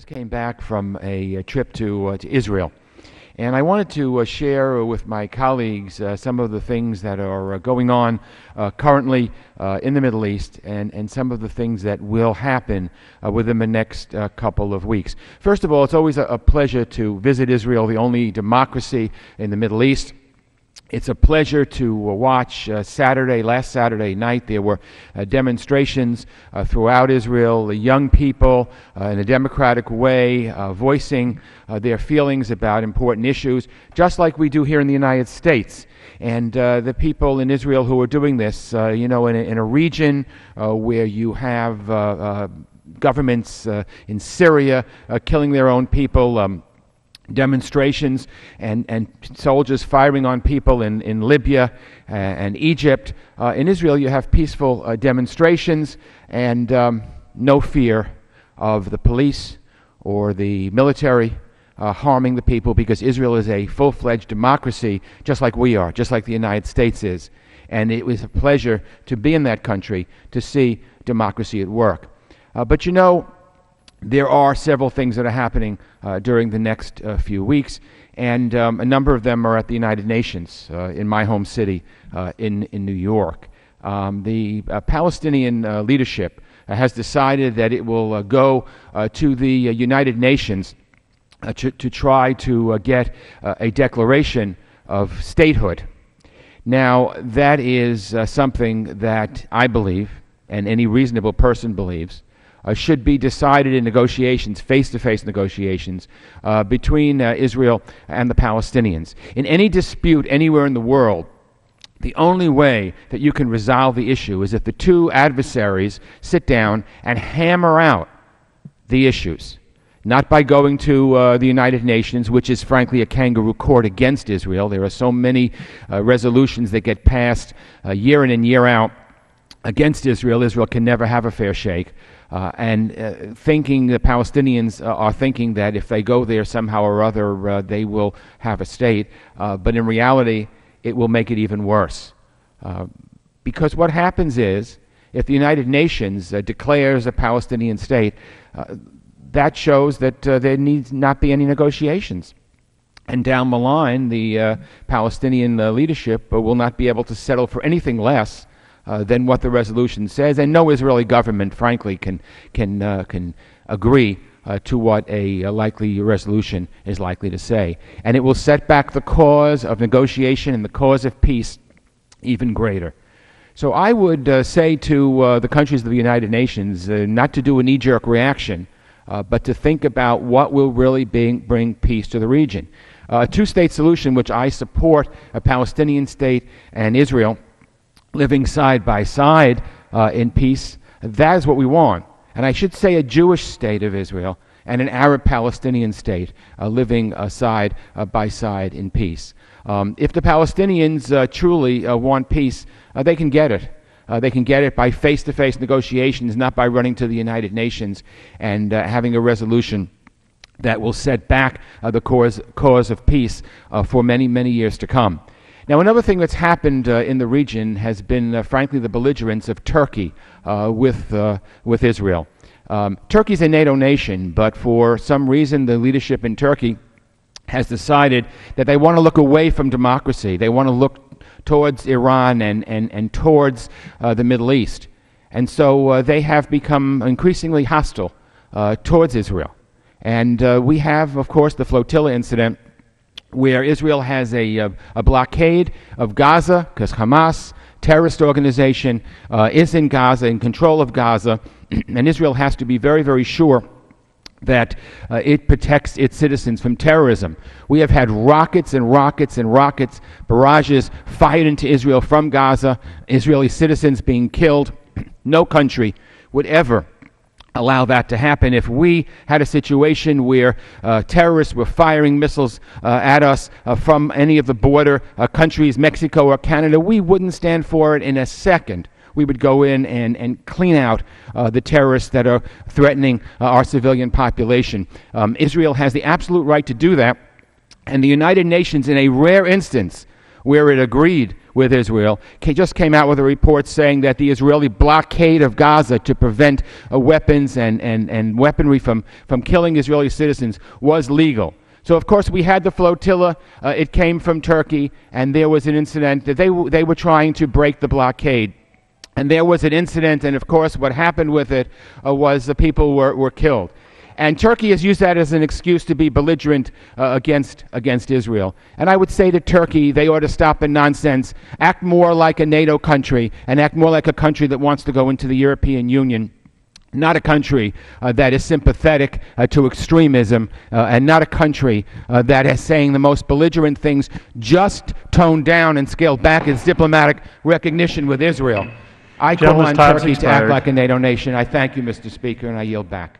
just came back from a trip to Israel, and I wanted to share with my colleagues some of the things that are going on currently in the Middle East, and some of the things that will happen within the next couple of weeks. First of all, it's always a pleasure to visit Israel, the only democracy in the Middle East. It's a pleasure to watch last Saturday night, there were demonstrations throughout Israel, the young people in a democratic way voicing their feelings about important issues, just like we do here in the United States. And the people in Israel who are doing this, in a region where you have governments in Syria killing their own people, demonstrations and soldiers firing on people in Libya and Egypt. In Israel, you have peaceful demonstrations and no fear of the police or the military harming the people, because Israel is a full-fledged democracy, just like we are, just like the United States is. And it was a pleasure to be in that country, to see democracy at work. But there are several things that are happening during the next few weeks, and a number of them are at the United Nations in my home city in New York. The Palestinian leadership has decided that it will go to the United Nations to try to get a declaration of statehood. Now, that is something that I believe, and any reasonable person believes, should be decided in negotiations, face-to-face negotiations, between Israel and the Palestinians. In any dispute anywhere in the world, the only way that you can resolve the issue is if the two adversaries sit down and hammer out the issues. Not by going to the United Nations, which is frankly a kangaroo court against Israel. There are so many resolutions that get passed year in and year out against Israel. Israel can never have a fair shake. Thinking the Palestinians are thinking that if they go there somehow or other, they will have a state. But in reality, it will make it even worse. Because what happens is, if the United Nations declares a Palestinian state, that shows that there needs not be any negotiations. And down the line, the Palestinian leadership will not be able to settle for anything less than what the resolution says, and no Israeli government, frankly, can agree to what a likely resolution is likely to say. And it will set back the cause of negotiation and the cause of peace even greater. So I would say to the countries of the United Nations not to do a knee-jerk reaction, but to think about what will really bring peace to the region. A two-state solution, which I support, a Palestinian state and Israel living side by side in peace, that is what we want. And I should say a Jewish state of Israel and an Arab Palestinian state living side by side in peace. If the Palestinians truly want peace, they can get it. They can get it by face-to-face negotiations, not by running to the United Nations and having a resolution that will set back the cause of peace for many, many years to come. Now, another thing that's happened in the region has been, frankly, the belligerence of Turkey with Israel. Turkey's a NATO nation, but for some reason the leadership in Turkey has decided that they want to look away from democracy. They want to look towards Iran and towards the Middle East. And so they have become increasingly hostile towards Israel. And we have, of course, the flotilla incident, where Israel has a blockade of Gaza, because Hamas, terrorist organization, is in Gaza, in control of Gaza, and Israel has to be very, very sure that it protects its citizens from terrorism. We have had rockets and rockets and rockets, barrages fired into Israel from Gaza, Israeli citizens being killed. No country would ever allow that to happen. If we had a situation where terrorists were firing missiles at us from any of the border countries, Mexico or Canada, we wouldn't stand for it in a second. We would go in and clean out the terrorists that are threatening our civilian population. Israel has the absolute right to do that, and the United Nations, in a rare instance where it agreed with Israel, just came out with a report saying that the Israeli blockade of Gaza to prevent weapons and weaponry from killing Israeli citizens was legal. So, of course, we had the flotilla. It came from Turkey, and there was an incident that they were trying to break the blockade. And there was an incident, and, of course, what happened with it was the people were killed. And Turkey has used that as an excuse to be belligerent against Israel. And I would say to Turkey, they ought to stop the nonsense, act more like a NATO country, and act more like a country that wants to go into the European Union. Not a country that is sympathetic to extremism, and not a country that is saying the most belligerent things, just toned down and scaled back its diplomatic recognition with Israel. I call on Turkey to act like a NATO nation. I thank you, Mr. Speaker, and I yield back.